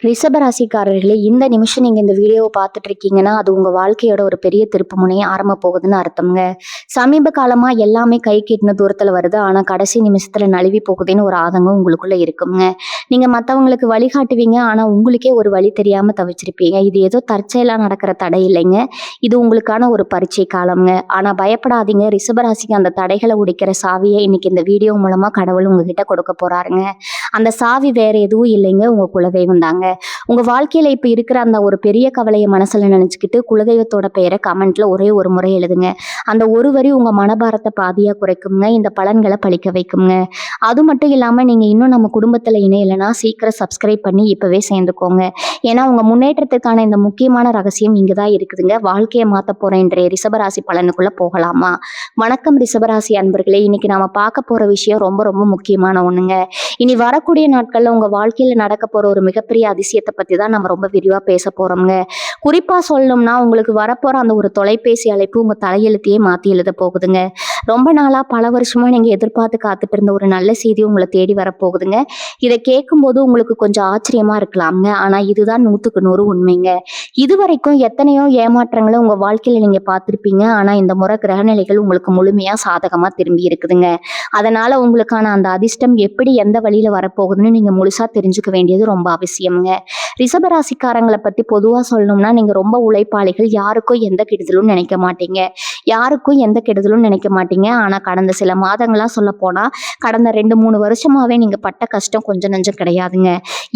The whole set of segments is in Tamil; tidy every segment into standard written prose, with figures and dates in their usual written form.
ரிஷபராசிக்காரர்களே, இந்த நிமிஷம் நீங்க இந்த வீடியோவை பார்த்துட்டு இருக்கீங்கன்னா, அது உங்க வாழ்க்கையோட ஒரு பெரிய திருப்பு முனையை ஆரம்ப போகுதுன்னு அர்த்தம்ங்க. சமீப காலமா எல்லாமே கை கெட்டின தூரத்துல வருது. ஆனா கடைசி நிமிஷத்துல நழுவி போகுதுன்னு ஒரு ஆதங்கம் உங்களுக்குள்ள இருக்குங்க. நீங்க மத்தவங்களுக்கு வழிகாட்டுவீங்க. ஆனா உங்களுக்கே ஒரு வழி தெரியாம தவிச்சிருப்பீங்க. இது ஏதோ தற்செயலா நடக்கிற தடை இல்லைங்க. இது உங்களுக்கான ஒரு பரீட்சை காலம்ங்க. ஆனா பயப்படாதீங்க. ரிஷபராசிக்கு அந்த தடைகளை உடைக்கிற சாவியை இன்னைக்கு இந்த வீடியோ மூலமா கடவுள் உங்ககிட்ட கொடுக்க போறாருங்க. அந்த சாவி வேற எதுவும் இல்லைங்க, உங்க குலதெய்வம் தாங்க. உங்க வாழ்க்கையில இப்ப இருக்கிற அந்த ஒரு பெரிய கவலையை மனசுல நினைச்சுக்கிட்டு குலதெய்வத்தோட பெயரை கமெண்ட்ல ஒரே ஒரு முறை எழுதுங்க. அந்த ஒரு வரி உங்க மனபாரத்தை பாதியா குறைக்குங்க. இந்த பலன்களை பழிக்க வைக்குங்க. அது மட்டும் இல்லாம நீங்க இன்னும் நம்ம குடும்பத்துல இணையலைன்னா சீக்கிரம் சப்ஸ்கிரைப் பண்ணி இப்பவே சேர்ந்துக்கோங்க. ஏன்னா உங்க முன்னேற்றத்துக்கான இந்த முக்கியமான ரகசியம் இங்கதான் இருக்குதுங்க. வாழ்க்கையை மாத்த போற இன்றைய ரிஷபராசி பலனுக்குள்ள போகலாமா? வணக்கம் ரிஷபராசி அன்பர்களே. இன்னைக்கு நாம பார்க்க போற விஷயம் ரொம்ப ரொம்ப முக்கியமான ஒண்ணுங்க. இனி வரக்கூடிய நாட்கள்ல உங்க வாழ்க்கையில நடக்க போற ஒரு மிகப்பெரிய அதிசயத்தை பத்தி தான் நம்ம ரொம்ப விரிவா பேச போறோம்ங்க. குறிப்பா சொல்லணும்னா உங்களுக்கு வரப்போற அந்த ஒரு தொலைபேசி அழைப்பு உங்க தலையெழுத்தையே மாத்தி எழுத போகுதுங்க. ரொம்ப நாளா பல வருஷமா நீங்க எதிர்பார்த்து காத்துட்டு இருந்த ஒரு நல்ல செய்தி உங்களை தேடி வரப்போகுதுங்க. இதை கேட்கும்போது உங்களுக்கு கொஞ்சம் ஆச்சரியமா இருக்கலாம்ங்க. ஆனா இதுதான் 100க்கு 100 உண்மைங்க. இதுவரைக்கும் எத்தனையோ ஏமாற்றங்களை உங்க வாழ்க்கையில நீங்க பார்த்திருப்பீங்க. ஆனா இந்த முறை கிரகநிலைகள் உங்களுக்கு முழுமையா சாதகமா திரும்பி இருக்குதுங்க. அதனால உங்களுக்கான அந்த அதிர்ஷ்டம் எப்படி எந்த வழியில வரப்போகுதுன்னு நீங்க முழுசா தெரிஞ்சுக்க வேண்டியது ரொம்ப அவசியம்ங்க. ரிஷபராசிக்காரங்களை பத்தி பொதுவா சொல்லணும்னா நீங்க ரொம்ப உழைப்பாளிகள். யாருக்கும் எந்த கெடுதலும் நினைக்க மாட்டீங்க. ஆனா கடந்த சில மாதங்களா சொல்ல போனா கடந்த 2-3 வருஷமாவே நீங்க பட்ட கஷ்டம் கொஞ்சம் நஞ்சம் கிடையாதுங்க.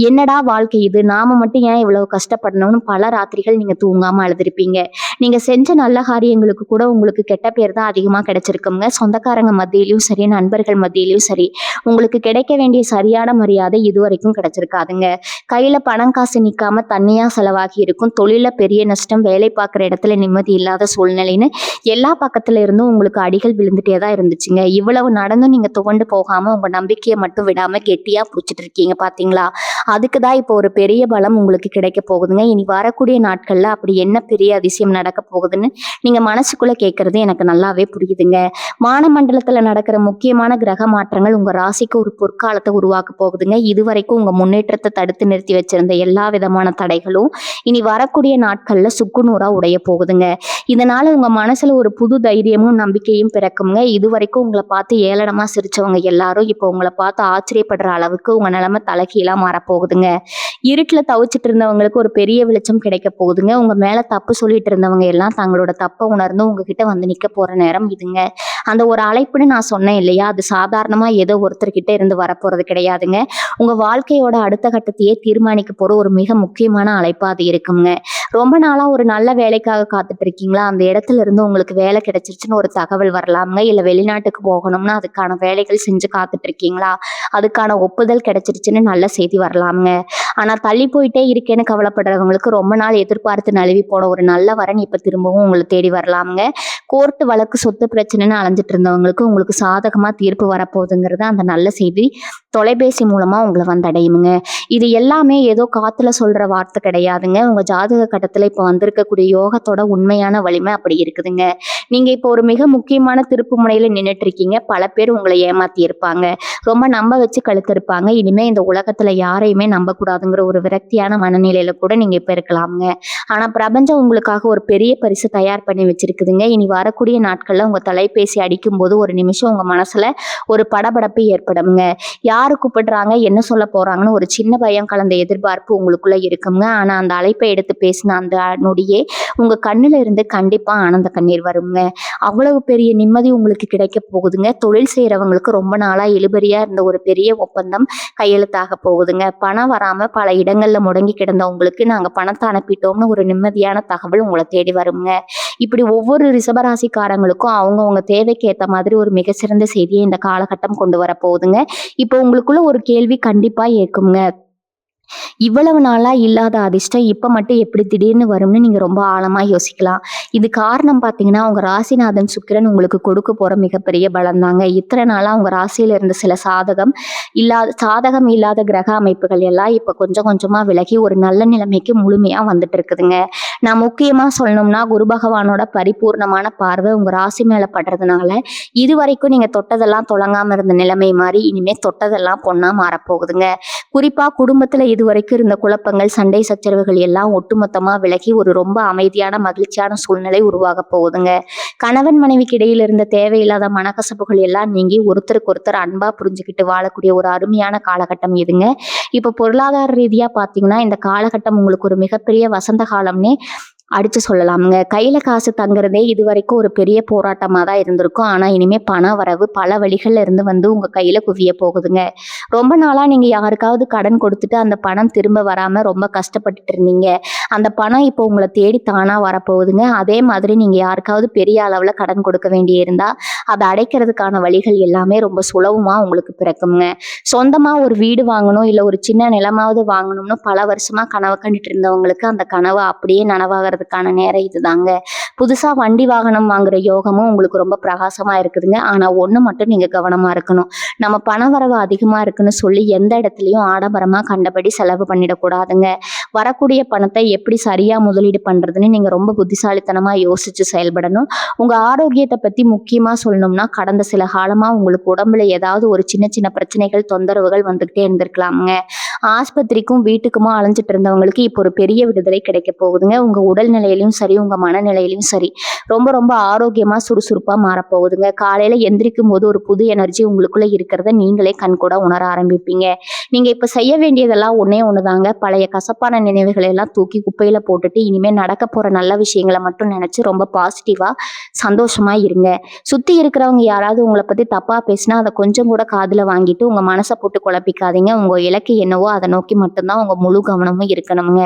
என்னடா வாழ்க்கை இது, நாம மட்டும் ஏன் இவ்வளவு கஷ்டப்படணும்னு பல ராத்திரிகள் நீங்க தூங்காம அழுதுருப்பீங்க. நீங்க செஞ்ச நல்ல காரியங்களுக்கு கூட உங்களுக்கு கெட்ட பேர் தான் அதிகமா கிடைச்சிருக்குங்க. சொந்தக்காரங்க மத்தியிலயும் சரி, நண்பர்கள் மத்தியிலயும் சரி, உங்களுக்கு கிடைக்க வேண்டிய சரியான மரியாதை இதுவரைக்கும் கிடைச்சிருக்காதுங்க. கையில பணம் காசு நிக்காம தண்ணியா செலவாகி இருக்கும். தொழில பெரிய நஷ்டம், வேலை பார்க்குற இடத்துல நிம்மதி இல்லாத சூழ்நிலைன்னு எல்லா பக்கத்துல இருந்தும் உங்களுக்கு அடிகள் விழுந்துட்டே தான் இருந்துச்சுங்க. இவ்வளவு நடந்தும் நீங்க துவண்டு போகாம உங்க நம்பிக்கையை மட்டும் விடாம கெட்டியா பிடிச்சிட்டு இருக்கீங்க பாத்தீங்களா? அதுக்குதான் இப்போ ஒரு பெரிய பலம் உங்களுக்கு கிடைக்க போகுதுங்க. இனி வரக்கூடிய நாட்கள்ல அப்படி என்ன பெரிய அதிசயம் நடக்க போகுதுன்னு நீங்க மனசுக்குள்ள கேட்கறது எனக்கு நல்லாவே புரியுதுங்க. வானமண்டலத்துல நடக்கிற முக்கியமான கிரக மாற்றங்கள் உங்க ராசிக்கு ஒரு பொற்காலத்தை உருவாக்க போகுதுங்க. இதுவரைக்கும் உங்க முன்னேற்றத்தை தடுத்து நிறுத்தி வச்சிருந்த எல்லா விதமான தடைகளும் இனி வரக்கூடிய நாட்கள்ல சுக்குநூறா உடைய போகுதுங்க. இதனால உங்க மனசுல ஒரு புது தைரியமும் நம்பிக்கையும் பிறக்குங்க. இதுவரைக்கும் உங்களை பார்த்து ஏளனமா சிரிச்சவங்க எல்லாரும் இப்போ உங்களை பார்த்து ஆச்சரியப்படுற அளவுக்கு உங்க நிலைமை தலைகீழா மாறப்போகுதுங்க. இருட்டுல தவிச்சிட்டு இருந்தவங்களுக்கு ஒரு பெரிய வெளிச்சம் கிடைக்க போகுதுங்க. உங்க மேல தப்பு சொல்லிட்டு இருந்தவங்க எல்லாம் தங்களோட தப்பை உணர்ந்து உங்ககிட்ட வந்து நிக்க போற நேரம் இதுங்க. அந்த ஒரு அழைப்புன்னு நான் சொன்னேன் இல்லையா, அது சாதாரணமா ஏதோ ஒருத்தர்கிட்ட இருந்து வரப்போறது கிடையாதுங்க. உங்க வாழ்க்கையோட அடுத்த கட்டத்தையே தீர்மானிக்க போற ஒரு மிக முக்கியமான அழைப்பா அது இருக்குங்க. ரொம்ப நாளா ஒரு நல்ல வேலைக்காக காத்துட்டு இருக்கீங்களா? அந்த இடத்துல இருந்து உங்களுக்கு வேலை கிடைச்சிருச்சுன்னு ஒரு தகவல் வரலாம்ங்க. இல்ல வெளிநாட்டுக்கு போகணும்னா அதுக்கான வேலைகள் செஞ்சு காத்துட்டு இருக்கீங்களா? அதுக்கான ஒப்புதல் கிடைச்சிருச்சுன்னு நல்ல செய்தி வரலாம்ங்க. ஆனா தள்ளி போயிட்டே இருக்கேன்னு கவலைப்படுறவங்களுக்கு ரொம்ப நாள் எதிர்பார்த்து நழுவி போன ஒரு நல்ல வரன் இப்ப திரும்பவும் உங்களை தேடி வரலாம்ங்க. கோர்ட்டு வழக்கு சொத்து பிரச்சனைன்னு அலைஞ்சிட்டு இருந்தவங்களுக்கு உங்களுக்கு சாதகமா தீர்ப்பு வரப்போகுதுங்கிறது அந்த நல்ல செய்தி தொலைபேசி மூலமா உங்களை வந்தடையுங்க. இது எல்லாமே ஏதோ காத்துல சொல்ற வார்த்தை கிடையாதுங்க. உங்க ஜாதக கட்டத்துல இப்ப வந்திருக்கக்கூடிய யோகத்தோட உண்மையான வலிமை அப்படி இருக்குதுங்க. நீங்க இப்போ ஒரு மிக முக்கியமான திருப்பு முனையில நின்றுட்டு இருக்கீங்க. பல பேர் உங்களை ஏமாத்தி இருப்பாங்க. ரொம்ப நம்ப வச்சு கழுத்து இருப்பாங்க. இனிமே இந்த உலகத்துல யாரையுமே நம்ப கூடாதுங்கிற ஒரு விரக்தியான மனநிலையில கூட நீங்க இப்ப இருக்கலாம்ங்க. ஆனா பிரபஞ்சம் உங்களுக்காக ஒரு பெரிய பரிசு தயார் பண்ணி வச்சிருக்குதுங்க. இனி வரக்கூடிய நாட்கள்ல உங்க தொலைபேசி அடிக்கும் போது ஒரு நிமிஷம் உங்க மனசுல ஒரு படபடப்பு ஏற்படுங்க. யாரு கூப்பிடுறாங்க, என்ன சொல்ல போறாங்கன்னு ஒரு சின்ன பயம் கலந்த எதிர்பார்ப்பு உங்களுக்குள்ள இருக்குங்க. ஆனா அந்த அழைப்பை எடுத்து பேசின அந்த நொடியே உங்க கண்ணுல இருந்து கண்டிப்பா ஆனந்த கண்ணீர் வருங்க. அவ்வளவு பெரிய நிம்மதி உங்களுக்கு கிடைக்க போகுதுங்க. தொழில் செய்யறவங்களுக்கு ரொம்ப நாளா இழுபறியா இருந்த ஒரு பெரிய ஒப்பந்தம் கையெழுத்தாக போகுதுங்க. பணம் வராம பல இடங்கள்ல முடங்கி கிடந்த உங்களுக்கு நாங்க பணத்தை அனுப்பிட்டோம்னு ஒரு நிம்மதியான தகவல் உங்களை தேடி வருங்க. இப்படி ஒவ்வொரு ரிஷபராசிக்காரங்களுக்கும் அவங்கவுங்க தேவைக்கு ஏற்ற மாதிரி ஒரு மிகச்சிறந்த செய்தியை இந்த காலகட்டம் கொண்டு வர போகுதுங்க. இப்போ உங்களுக்குள்ள ஒரு கேள்வி கண்டிப்பா இருக்குங்க. இவ்வளவு நாளா இல்லாத அதிர்ஷ்டம் இப்ப மட்டும் எப்படி திடீர்னு வரும்னு நீங்க ரொம்ப ஆழமா யோசிக்கலாம். இது காரணம் பாத்தீங்கன்னா உங்க ராசிநாதன் சுக்கிரன் உங்களுக்கு கொடுக்க போற மிகப்பெரிய பலம் தாங்க. இத்தனை நாளா உங்க ராசியில இருந்த சில சாதகம் இல்லாத கிரக அமைப்புகள் எல்லாம் இப்ப கொஞ்சம் கொஞ்சமா விலகி ஒரு நல்ல நிலைமைக்கு முழுமையா வந்துட்டு இருக்குதுங்க. நான் முக்கியமா சொல்லணும்னா குரு பகவானோட பரிபூர்ணமான பார்வை உங்க ராசி மேல படுறதுனால இதுவரைக்கும் நீங்க தொட்டதெல்லாம் தொடங்காம இருந்த நிலைமை மாறி இனிமே தொட்டதெல்லாம் பொண்ணா மாறப்போகுதுங்க. குறிப்பா குடும்பத்துல இதுவரைக்கும் இருந்த குழப்பங்கள், சண்டை சச்சரவுகள் எல்லாம் ஒட்டுமொத்தமா விலகி ஒரு ரொம்ப அமைதியான மகிழ்ச்சியான சூழ்நிலை உருவாக போகுதுங்க. கணவன் மனைவிக்கு இடையில இருந்த தேவையில்லாத மனக்கசப்புகள் எல்லாம் நீங்கி ஒருத்தருக்கு ஒருத்தர் அன்பா புரிஞ்சுக்கிட்டு வாழக்கூடிய ஒரு அருமையான காலகட்டம் இதுங்க. இப்ப பொருளாதார ரீதியா பாத்தீங்கன்னா இந்த காலகட்டம் உங்களுக்கு ஒரு மிகப்பெரிய வசந்த காலம்னே அடிச்சு சொல்லலாமுங்க. கையில காசு தங்குறதே இதுவரைக்கும் ஒரு பெரிய போராட்டமா தான் இருந்திருக்கும். ஆனா இனிமே பண வரவு பல வழிகள்ல இருந்து வந்து உங்க கையில குவிய போகுதுங்க. ரொம்ப நாளா நீங்க யாருக்காவது கடன் கொடுத்துட்டு அந்த பணம் திரும்ப வராம ரொம்ப கஷ்டப்பட்டுட்டு இருந்தீங்க. அந்த பணம் இப்போ உங்களை தேடி தானா வரப்போகுதுங்க. அதே மாதிரி நீங்க யாருக்காவது பெரிய அளவுல கடன் கொடுக்க வேண்டி இருந்தா அதை அடைக்கிறதுக்கான வழிகள் எல்லாமே ரொம்ப சுலபமா உங்களுக்கு பிறக்குங்க. சொந்தமா ஒரு வீடு வாங்கணும், இல்ல ஒரு சின்ன நிலமாவது வாங்கணும்னு பல வருஷமா கனவு கண்டுட்டு இருந்தவங்களுக்கு அந்த கனவு அப்படியே நனவாகிறதுக்கான நேரம் இதுதாங்க. புதுசா வண்டி வாகனம் வாங்குற யோகமும் உங்களுக்கு ரொம்ப பிரகாசமா இருக்குதுங்க. ஆனா ஒண்ணு மட்டும் நீங்க கவனமா இருக்கணும். நம்ம பண வரவு அதிகமா இருக்குன்னு சொல்லி எந்த இடத்துலயும் ஆடம்பரமா கண்டபடி செலவு பண்ணிடக்கூடாதுங்க. வரக்கூடிய பணத்தை எப்படி சரியா முதலீடு பண்றதுன்னு நீங்க ரொம்ப புத்திசாலித்தனமா யோசிச்சு செயல்படணும். உங்க ஆரோக்கியத்தை பத்தி முக்கியமா சொல்லணும்னா கடந்த சில காலமா உங்களுக்கு உடம்புல ஏதாவது ஒரு சின்ன சின்ன பிரச்சனைகள், தொந்தரவுகள் வந்துகிட்டே இருந்திருக்கலாமுங்க. ஆஸ்பத்திரிக்கும் வீட்டுக்குமா அலைஞ்சிட்டு இருந்தவங்களுக்கு இப்போ ஒரு பெரிய விடுதலை கிடைக்க போகுதுங்க. உங்க உடல்நிலையிலும் சரி, உங்க மனநிலையிலும் சரி ரொம்ப ரொம்ப ஆரோக்கியமா சுறுசுறுப்பா மாறப்போகுதுங்க. காலையில எந்திரிக்கும் போது ஒரு புது எனர்ஜி உங்களுக்குள்ள இருக்கிறத நீங்களே கண்கூட உணர ஆரம்பிப்பீங்க. நீங்க இப்ப செய்ய வேண்டியதெல்லாம் ஒண்ணே ஒண்ணுதாங்க. பழைய கசப்பான நினைவுகளை எல்லாம் தூக்கி குப்பையில போட்டுட்டு இனிமே நடக்க போற நல்ல விஷயங்களை மட்டும் நினைச்சு ரொம்ப பாசிட்டிவா சந்தோஷமா இருங்க. சுத்தி இருக்கிறவங்க யாராவது உங்களை பத்தி தப்பா பேசினா அதை கொஞ்சம் கூட காதுல வாங்கிட்டு உங்க மனசை போட்டு குழப்பிக்காதீங்க. உங்க இலக்கு என்னவோ அதை நோக்கி மட்டும்தான் உங்க முழு கவனமும் இருக்கணுங்க.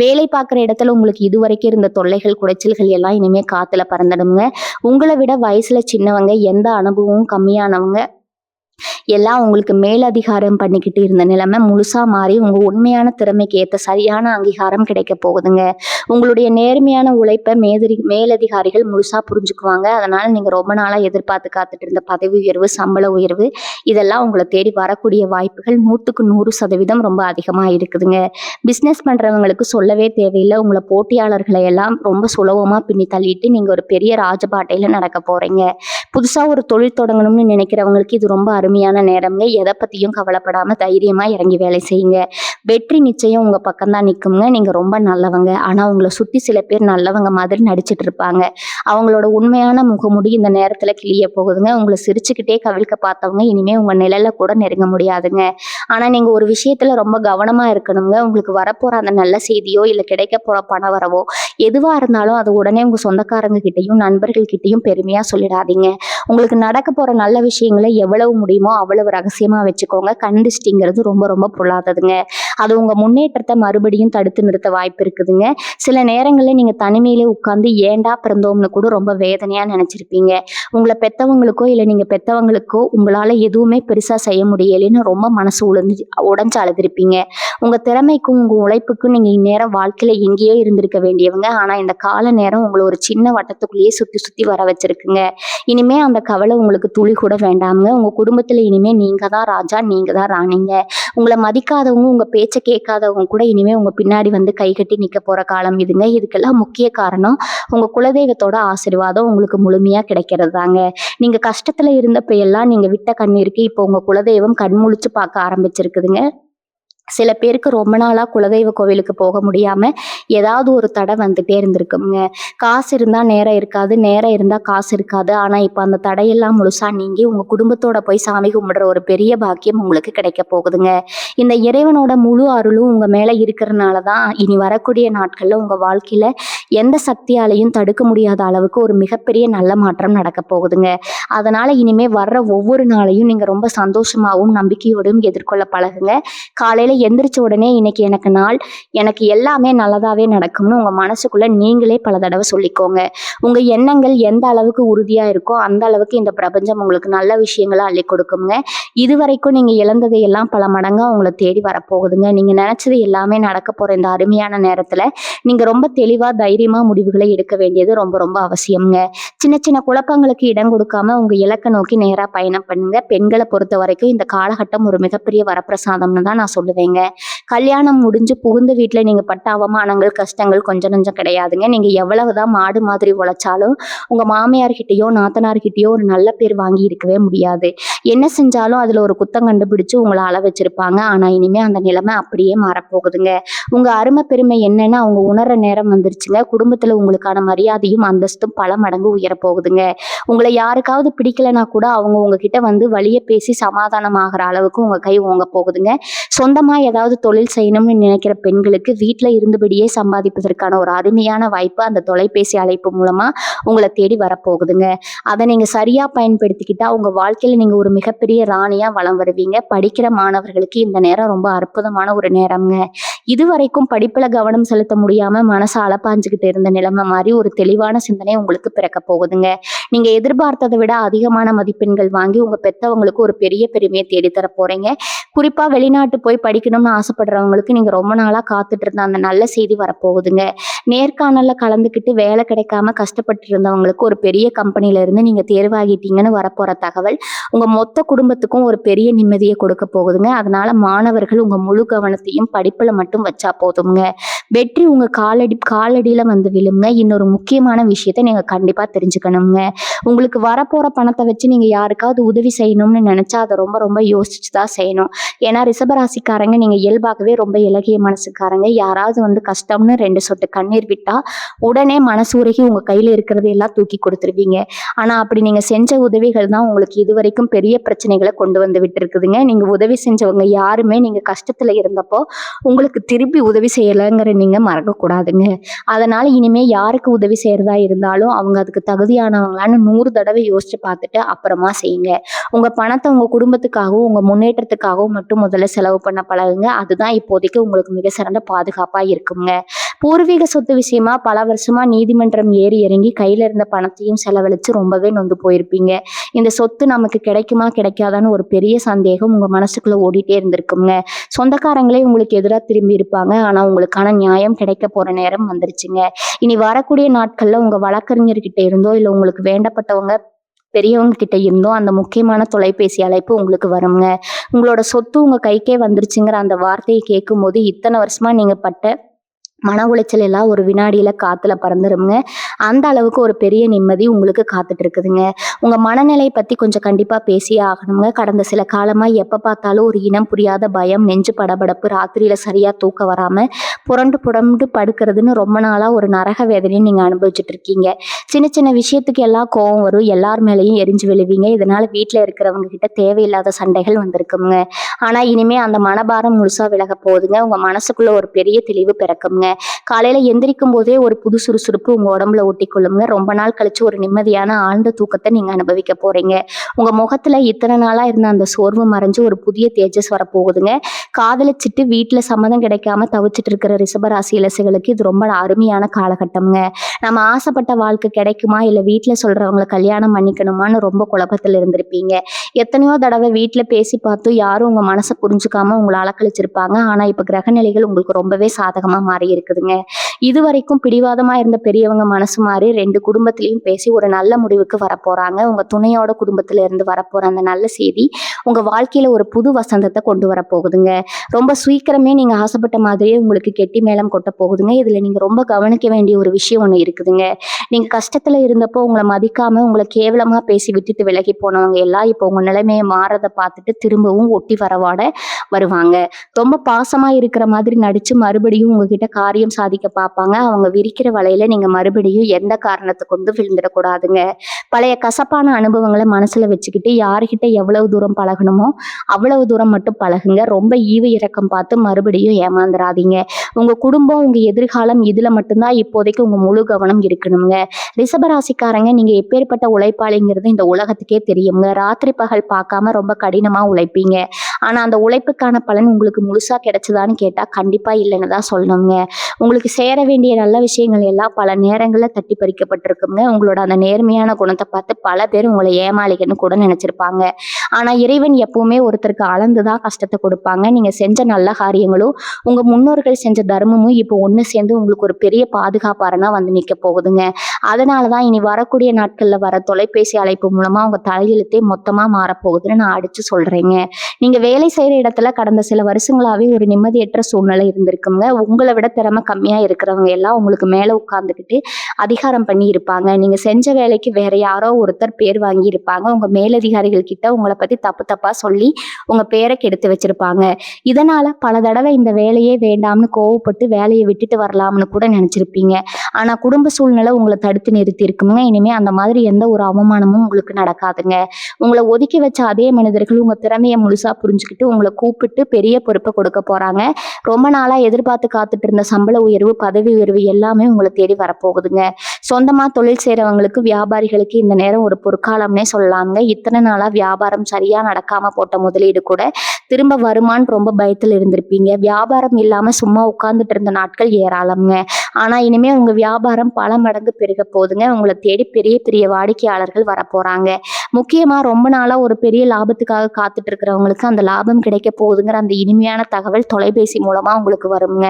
வேலை பார்க்குற இடத்துல உங்களுக்கு இதுவரைக்கும் இருந்த தொல்லைகள், குடைச்சல்கள் எல்லாம் இனிமே காத்துல பறந்துடுங்க. உங்களை விட வயசுல சின்னவங்க, எந்த அனுபவமும் கம்மியானவங்க எல்லாம் உங்களுக்கு மேலதிகாரம் பண்ணிக்கிட்டு இருந்த நிலைமை முழுசா மாறி உங்க உண்மையான திறமைக்கு ஏற்ற சரியான அங்கீகாரம் கிடைக்க போகுதுங்க. உங்களுடைய நேர்மையான உழைப்பை மேலதிகாரிகள் முழுசா புரிஞ்சுக்குவாங்க. அதனால நீங்க ரொம்ப நாளா எதிர்பார்த்து காத்துட்டு இருந்த பதவி உயர்வு, சம்பள உயர்வு இதெல்லாம் உங்களை தேடி வரக்கூடிய வாய்ப்புகள் 100% ரொம்ப அதிகமா இருக்குதுங்க. பிசினஸ் பண்றவங்களுக்கு சொல்லவே தேவையில்லை. உங்களை போட்டியாளர்களை எல்லாம் ரொம்ப சுலபமா பின்னி தள்ளிட்டு நீங்க ஒரு பெரிய ராஜபாட்டையில நடக்க போறீங்க. புதுசா ஒரு தொழில் தொடங்கணும்னு நினைக்கிறவங்களுக்கு இது ரொம்ப அருமையான நேரம்ங்க. எதை பத்தியும் கவலைப்படாம தைரியமா இறங்கி வேலை செய்யுங்க. வெற்றி நிச்சயம் உங்க பக்கம் தான் நிக்குங்க. நீங்க ரொம்ப நல்லவங்க. ஆனா உங்களை சுத்தி சில பேர் நல்லவங்க மாதிரி நடிச்சிட்டு இருப்பாங்க. அவங்களோட உண்மையான முகமுடி இந்த நேரத்துல கிளிய போகுதுங்க. உங்களை சிரிச்சுக்கிட்டே கவிழ்க்க பார்த்தவங்க இனிமே உங்க நிழல கூட நெருங்க முடியாதுங்க. ஆனா நீங்க ஒரு விஷயத்துல ரொம்ப கவனமா இருக்கணுங்க. உங்களுக்கு வரப்போற அந்த நல்ல செய்தியோ இல்ல கிடைக்க போற பண வரவோ எதுவா இருந்தாலும் அது உடனே உங்க சொந்தக்காரங்க கிட்டையும் நண்பர்கள் கிட்டையும் பெருமையா சொல்லிடாதீங்க. உங்களுக்கு நடக்க போற நல்ல விஷயங்களை எவ்வளவு முடியுமோ அவ்வளவு ரகசியமா வச்சுக்கோங்க. கண்டிஸ்டிங்கிறது ரொம்ப ரொம்ப பொல்லாததுங்க. அது உங்க முன்னேற்றத்தை மறுபடியும் தடுத்து நிறுத்த வாய்ப்பு இருக்குதுங்க. சில நேரங்கள்ல நீங்க தனிமையிலே உட்கார்ந்து ஏண்டா பிறந்தோம்னு கூட ரொம்ப வேதனையா நினைச்சிருப்பீங்க. உங்களை பெத்தவங்களுக்கோ இல்ல நீங்க பெத்தவங்களுக்கோ உங்களால எதுவுமே பெருசா செய்ய முடியலைன்னு ரொம்ப மனசு உடைஞ்சு அழுதுருப்பீங்க. உங்க திறமைக்கும் உங்க உழைப்புக்கும் நீங்க இந்நேரம் வாழ்க்கையில எங்கேயோ இருந்திருக்க வேண்டியவங்க. ஆனா இந்த கால நேரம் உங்களை ஒரு சின்ன வட்டத்துக்குள்ளேயே சுத்தி சுத்தி வர வச்சிருக்குங்க. இனிமே அந்த கவலை உங்களுக்கு துளி கூட வேண்டாமுங்க. உங்க குடும்பத்துல இனிமே நீங்க தான் ராஜா, நீங்க தான் ராணிங்க. உங்களை மதிக்காதவங்க, உங்க பேச்ச கேட்காதவங்க கூட இனிமே உங்க பின்னாடி வந்து கை கட்டி நிக்க போற காலம் இதுங்க. இதுக்கெல்லாம் முக்கிய காரணம் உங்க குலதெய்வத்தோட ஆசீர்வாதம் உங்களுக்கு முழுமையா கிடைக்கிறது தாங்க. நீங்க கஷ்டத்துல இருந்தப்ப எல்லாம் நீங்க விட்ட கண்ணீருக்கு இப்போ உங்க குலதெய்வம் கண்முழிச்சு பார்க்க ஆரம்பிச்சிருக்குதுங்க. சில பேருக்கு ரொம்ப நாளா குலதெய்வ கோவிலுக்கு போக முடியாம ஏதாவது ஒரு தடை வந்துட்டே இருந்திருக்குங்க. காசு இருந்தா நேரம் இருக்காது, நேரம் இருந்தா காசு இருக்காது. ஆனா இப்ப அந்த தடையெல்லாம் முழுசா நீங்கி உங்க குடும்பத்தோட போய் சாமி கும்பிடுற ஒரு பெரிய பாக்கியம் உங்களுக்கு கிடைக்க போகுதுங்க. இந்த இறைவனோட முழு அருளும் உங்க மேல இருக்கிறதுனாலதான் இனி வரக்கூடிய நாட்கள்ல உங்க வாழ்க்கையில எந்த சக்தியாலையும் தடுக்க முடியாத அளவுக்கு ஒரு மிகப்பெரிய நல்ல மாற்றம் நடக்க போகுதுங்க. அதனால இனிமே வர்ற ஒவ்வொரு நாளையும் நீங்க ரொம்ப சந்தோஷமாவும் நம்பிக்கையோடும் எதிர்கொள்ள பழகுங்க. காலையில எந்திரிச்ச உடனே இன்னைக்கு எனக்கு நாள், எனக்கு எல்லாமே நல்லதாவே நடக்கும்னு உங்க மனசுக்குள்ள நீங்களே பல தடவை சொல்லிக்கோங்க. உங்க எண்ணங்கள் எந்த அளவுக்கு உறுதியா இருக்கோ அந்த அளவுக்கு இந்த பிரபஞ்சம் உங்களுக்கு நல்ல விஷயங்களை அள்ளி கொடுக்குங்க. இதுவரைக்கும் நீங்க இழந்ததை எல்லாம் பல மடங்கா உங்களை தேடி வரப்போகுதுங்க. நீங்க நினைச்சது எல்லாமே நடக்க போற இந்த அருமையான நேரத்துல நீங்க ரொம்ப தெளிவா தைரியமா முடிவுகளை எடுக்க வேண்டியது ரொம்ப ரொம்ப அவசியம்ங்க. சின்ன சின்ன குழப்பங்களுக்கு இடம் கொடுக்காம உங்க இலக்கை நோக்கி நேரா பயணம் பண்ணுங்க. பெண்களை பொறுத்த வரைக்கும் இந்த காலகட்டம் ஒரு மிகப்பெரிய வரப்பிரசாதம்னு தான் நான் சொல்லுவேங்க. கல்யாணம் முடிஞ்சு புகுந்த வீட்டில் நீங்கள் பட்ட அவமானங்கள் கஷ்டங்கள் கொஞ்சம் நஞ்சம் கிடையாதுங்க. நீங்கள் எவ்வளவுதான் மாடு மாதிரி உழைச்சாலும் உங்கள் மாமியார்கிட்டயோ நாத்தனார்கிட்டயோ ஒரு நல்ல பேர் வாங்கி இருக்கவே முடியாது. என்ன செஞ்சாலும் அதில் ஒரு குத்தம் கண்டுபிடிச்சு உங்களை அள வச்சிருப்பாங்க. ஆனால் இனிமேல் அந்த நிலைமை அப்படியே மாறப்போகுதுங்க. உங்கள் அருமை பெருமை என்னன்னு அவங்க உணர்ற நேரம் வந்துருச்சுங்க. குடும்பத்தில் உங்களுக்கான மரியாதையும் அந்தஸ்தும் பல மடங்கு உயரப்போகுதுங்க. உங்களை யாருக்காவது பிடிக்கலனா கூட அவங்க உங்ககிட்ட வந்து வழிய பேசி சமாதானம் ஆகிற அளவுக்கு உங்கள் கை ஓங்க போகுதுங்க. சொந்தமாக ஏதாவது தொழில் செய்யணும்னு நினைக்கிற பெண்களுக்கு வீட்டில் இருந்தபடியே சம்பாதிப்பதற்கான ஒரு அருமையான வாய்ப்பு அந்த தொலைபேசி அழைப்பு மூலமாக உங்களை தேடி வரப்போகுதுங்க. அதை நீங்கள் சரியாக பயன்படுத்திக்கிட்டா உங்கள் வாழ்க்கையில் நீங்கள் ஒரு மிகப்பெரிய ராணியாக வலம் வருவீங்க. படிக்கிற மாணவர்களுக்கு இந்த நேரம் ரொம்ப அற்புதமான ஒரு நேரம்ங்க. இதுவரைக்கும் படிப்பில் கவனம் செலுத்த முடியாமல் மனசை அலப்பாஞ்சுக்கிட்டு இருந்த நிலைமை மாதிரி ஒரு தெளிவான சிந்தனை உங்களுக்கு பிறக்க போகுதுங்க. நீங்கள் எதிர்பார்த்ததை விட அதிகமான மதிப்பெண்கள் வாங்கி உங்கள் பெற்றவங்களுக்கு ஒரு பெரிய பெருமையை தேடித்தர போகிறீங்க. குறிப்பாக வெளிநாட்டு போய் படிக்கணும்னு ஆசைப்படுறவங்களுக்கு நீங்கள் ரொம்ப நாளாக காத்துட்டு இருந்த அந்த நல்ல செய்தி வரப்போகுதுங்க. நேர்காணலில் கலந்துக்கிட்டு வேலை கிடைக்காம கஷ்டப்பட்டு இருந்தவங்களுக்கு ஒரு பெரிய கம்பெனியிலேருந்து நீங்கள் தேர்வாகிட்டீங்கன்னு வரப்போகிற தகவல் உங்கள் மொத்த குடும்பத்துக்கும் ஒரு பெரிய நிம்மதியை கொடுக்க போகுதுங்க. அதனால் மாணவர்கள் உங்கள் முழு கவனத்தையும் படிப்பில் மட்டும் வச்சா போதுங்க. வெற்றி உங்கள் காலடியில் வந்து விழுங்க. இன்னொரு முக்கியமான விஷயத்தை நீங்கள் கண்டிப்பாக தெரிஞ்சுக்கணுங்க. உங்களுக்கு வரப்போகிற பணத்தை வச்சு நீங்கள் யாருக்காவது உதவி செய்யணும்னு நினச்சா அதை ரொம்ப ரொம்ப யோசிச்சு தான் செய்யணும். ஏன்னா ரிஷபராசிக்காரங்க நீங்கள் இயல்பாகவே ரொம்ப இலகிய மனசுக்காரங்க. யாராவது வந்து கஷ்டம்னு 2 சொட்டு கண்ணீர் விட்டால் உடனே மனசூருகி உங்கள் கையில் இருக்கிறது எல்லாம் தூக்கி கொடுத்துருவீங்க. ஆனால் அப்படி நீங்கள் செஞ்ச உதவிகள் தான் உங்களுக்கு இதுவரைக்கும் பெரிய பிரச்சனைகளை கொண்டு வந்து விட்டு இருக்குதுங்க. நீங்கள் உதவி செஞ்சவங்க யாருமே நீங்கள் கஷ்டத்தில் இருந்தப்போ உங்களுக்கு திருப்பி உதவி செய்யலைங்கிற நீங்கள் மறக்கக்கூடாதுங்க. அதனால் இனிமேல் யாருக்கு உதவி செய்கிறதா இருந்தாலும் அவங்க அதுக்கு தகுதியானவங்களான்னு 100 தடவை யோசிச்சு பார்த்துட்டு அப்புறமா செய்யுங்க. உங்கள் பணத்தை உங்கள் குடும்பத்துக்காகவும் உங்கள் முன்னேற்றத்துக்காகவும் மட்டும் முதல்ல செலவு பண்ண பழகுங்க. அதுதான் இப்போதைக்கு உங்களுக்கு மிக சிறந்த பாதுகாப்பாக இருக்குங்க. பூர்வீக சொத்து விஷயமா பல வருஷமா நீதிமன்றம் ஏறி இறங்கி கையில் இருந்த பணத்தையும் செலவழித்து ரொம்பவே நொந்து போயிருப்பீங்க. இந்த சொத்து நமக்கு கிடைக்குமா கிடைக்காதான்னு ஒரு பெரிய சந்தேகம் உங்கள் மனசுக்குள்ளே ஓடிட்டே இருந்திருக்குங்க. சொந்தக்காரங்களே உங்களுக்கு எதிராக திரும்பி இருப்பாங்க. ஆனால் உங்களுக்கான நியாயம் கிடைக்க போகிற நேரம் வந்துருச்சுங்க. இனி வரக்கூடிய நாட்களில் உங்கள் வழக்கறிஞர்கிட்ட இருந்தோ இல்லை உங்களுக்கு வேண்டப்பட்டவங்க பெரியவங்க கிட்ட இருந்தோ அந்த முக்கியமான தொலைபேசி அழைப்பு உங்களுக்கு வருங்க. உங்களோட சொத்து உங்கள் கைக்கே வந்துருச்சுங்கிற அந்த வார்த்தையை கேட்கும் போது இத்தனை வருஷமா நீங்கள் பட்ட மன உளைச்சல் எல்லாம் ஒரு வினாடியில காத்துல பறந்துருங்க. அந்த அளவுக்கு ஒரு பெரிய நிம்மதி உங்களுக்கு காத்துட்டு இருக்குதுங்க. உங்க மனநிலை பத்தி கொஞ்சம் கண்டிப்பா பேசியே ஆகணுங்க. கடந்த சில காலமா எப்ப பார்த்தாலும் ஒரு இனம் புரியாத பயம், நெஞ்சு படபடப்பு, ராத்திரியில சரியா தூக்கம் வராம புரண்டு புடம்பு படுக்கிறதுன்னு ரொம்ப நாளா ஒரு நரக வேதனையும் நீங்க அனுபவிச்சுட்டு இருக்கீங்க. சின்ன சின்ன விஷயத்துக்கு எல்லாம் கோவம் வரும், எல்லார் மேலேயும் எரிஞ்சு விழுவீங்க. இதனால வீட்டுல இருக்கிறவங்க கிட்ட தேவையில்லாத சண்டைகள் வந்திருக்குங்க. ஆனா இனிமே அந்த மனபாரம் முழுசா விலக போகுதுங்க. உங்க மனசுக்குள்ள ஒரு பெரிய தெளிவு பிறக்குங்க. காலையில எந்திரிக்கும் போதே ஒரு புது சுறுசுறுப்பு உங்க உடம்புல ஒட்டிக்கொள்ளுங்க. ரொம்ப நாள் கழிச்சு ஒரு நிம்மதியான ஆழ்ந்த தூக்கத்தை நீங்க அனுபவிக்க போறீங்க. உங்க முகத்துல இத்தனை நாளா இருந்த அந்த சோர்வு மறைஞ்சு ஒரு புதிய தேஜஸ் வரப்போகுதுங்க. காதலிச்சிட்டு வீட்டுல சம்மதம் கிடைக்காம தவிச்சிட்டு இருக்கிற ரிஷபராசி இலசுகளுக்கு இது ரொம்ப அருமையான காலகட்டம்ங்க. நம்ம ஆசைப்பட்ட வாழ்க்கை கிடைக்குமா இல்லை வீட்டுல சொல்றவங்களை கல்யாணம் பண்ணிக்கணுமான்னு ரொம்ப குழப்பத்துல இருந்திருப்பீங்க. எத்தனையோ தடவை வீட்டுல பேசி பார்த்து யாரும் உங்க மனசை புரிஞ்சுக்காம உங்களை அலக்கழிச்சிருப்பாங்க. ஆனா இப்ப கிரகநிலைகள் உங்களுக்கு ரொம்பவே சாதகமா மாறி இருக்குதுங்க. இது வரைக்கும் பிடிவாதமா இருந்த பெரியவங்க மனசு மாறி 2 குடும்பத்திலையும் பேசி ஒரு நல்ல முடிவுக்கு வரப்போறாங்க. உங்க துணையோட குடும்பத்துல இருந்து வரப்போற அந்த நல்ல செய்தி உங்க வாழ்க்கையில ஒரு புது வசந்தத்தை கொண்டு வர போகுதுங்க. ரொம்ப சீக்கிரமே நீங்க ஆசைப்பட்ட மாதிரியே உங்களுக்கு கெட்டி மேளம் கொட்ட போகுதுங்க. இதுல நீங்க ரொம்ப கவனிக்க வேண்டிய ஒரு விஷயம் ஒண்ணு இருக்குதுங்க. நீங்க கஷ்டத்துல இருந்தப்போ உங்களை மதிக்காம உங்களை கேவலமா பேசி விட்டுட்டு விலகி போனவங்க எல்லாம் இப்போ உங்க நிலைமையை மாறதை பார்த்துட்டு திரும்பவும் ஒட்டி வரவாட வருவாங்க. ரொம்ப பாசமா இருக்கிற மாதிரி நடிச்சு மறுபடியும் உங்ககிட்ட காரியம் சாதிக்க பார்ப்பாங்க. அவங்க விரிக்கிற வலையில நீங்க மறுபடியும் எந்த காரணத்தை கொண்டு விழுந்துடக்கூடாதுங்க. பழைய கசப்பான அனுபவங்களை மனசுல வச்சுக்கிட்டு யாருக்கிட்ட எவ்வளவு தூரம் பழகணுமோ அவ்வளவு தூரம் மட்டும் பழகுங்க. ரொம்ப ஈவு இறக்கம் பார்த்து மறுபடியும் ஏமாந்துடாதீங்க. உங்க குடும்பம் உங்க எதிர்காலம் இதுல மட்டும்தான் இப்போதைக்கு உங்க முழு கவனம் இருக்கணுங்க. ரிஷபராசிக்காரங்க நீங்க எப்பேற்பட்ட உழைப்பாளிங்கிறது இந்த உலகத்துக்கே தெரியுங்க. ராத்திரி பகல் பார்க்காம ரொம்ப கடினமா உழைப்பீங்க. ஆனா அந்த உழைப்புக்கான பலன் உங்களுக்கு முழுசா கிடைச்சதான்னு கேட்டா கண்டிப்பா இல்லைன்னு தான் சொல்லணுங்க. உங்களுக்கு சேர வேண்டிய நல்ல விஷயங்கள் எல்லாம் பல நேரங்கள்ல தட்டி பறிக்கப்பட்டிருக்குங்க. உங்களோட அந்த நேர்மையான குணத்த பார்த்து பல பேர் உங்கள ஏமாளிகன்னு கூட நினைச்சிருப்பாங்க. ஆனா இறைவன் எப்பவுமே ஒருத்தருக்கு அளந்து தான் கஷ்டத்த கொடுப்பாங்க. நீங்க செஞ்ச நல்ல காரியங்களும், உங்க முன்னோர்கள் செஞ்ச தர்மமும் இப்போ ஒண்ணு சேர்ந்து உங்களுக்கு ஒரு பெரிய பாதுகாப்பாரனா வந்து நிக்க போகுதுங்க. அதனால தான் இனி வரக்கூடிய நாட்கள்ல வர தொலைபேசி அழைப்பு மூலமா உங்க தலையெழுத்தே மொத்தமா மாறப்போகுதுன்னு நான் அடிச்சு சொல்றேங்க. நீங்க வேலை செய்யற இடத்துல கடந்த சில வருஷங்களாவே ஒரு நிம்மதியற்ற சூழ்நிலை இருந்திருக்குங்க. உங்கள விட திறமை கம்மியா இருக்கிறவங்க எல்லாம் உங்களுக்கு மேல உட்கார்ந்துகிட்டு அதிகாரம் பண்ணி இருப்பாங்க. நீங்க செஞ்ச வேலைக்கு வேற யாரோ ஒருத்தர் பேர் வாங்கி இருப்பாங்க. உங்க மேலதிகாரிகள் கிட்ட உங்கள பத்தி தப்பு தப்பா சொல்லி உங்க பேரை கெடுத்து வச்சிருப்பாங்க. இதனால பல தடவை இந்த வேலையே வேண்டாம்னு கோவப்பட்டு வேலையை விட்டுட்டு வரலாம்னு கூட நினைச்சிருப்பீங்க. ஆனா குடும்ப சூழ்நிலை உங்களை தடுத்து நிறுத்தி இருக்குங்க. இனிமே அந்த மாதிரி எந்த ஒரு அவமானமும் உங்களுக்கு நடக்காதுங்க. உங்களை ஒதுக்கி வச்ச அதே மனிதர்கள் உங்க திறமையை முழுசா புரிஞ்சுக்கிட்டு உங்களை கூப்பிட்டு பெரிய பொறுப்பை கொடுக்க போறாங்க. ரொம்ப நாளா எதிர்பார்த்து காத்துட்டு இருந்த சம்பள உயர்வு, பதவி உயர்வு எல்லாமே உங்களை தேடி வரப்போகுதுங்க. சொந்தமா தொழில் செய்றவங்களுக்கு, வியாபாரிகளுக்கு இந்த நேரம் ஒரு பொற்காலம்னே சொல்லலாங்க. இத்தனை நாளா வியாபாரம் சரியா நடக்காம போட்ட முதலீடு கூட திரும்ப வருமான்னு ரொம்ப பயத்துல இருந்திருப்பீங்க. வியாபாரம் இல்லாம சும்மா உட்கார்ந்துட்டு இருந்த நாட்கள் ஏராளம்ங்க. ஆனா இனிமே உங்க வியாபாரம் பல மடங்கு பெருக போகுதுங்க. உங்களை தேடி பெரிய பெரிய வாடிக்கையாளர்கள் வரப்போறாங்க. முக்கியமா ரொம்ப நாளா ஒரு பெரிய லாபத்துக்காக காத்துட்டு இருக்கிறவங்களுக்கு அந்த லாபம் கிடைக்க போகுதுங்கிற அந்த இனிமையான தகவல் தொலைபேசி மூலமா உங்களுக்கு வருங்க.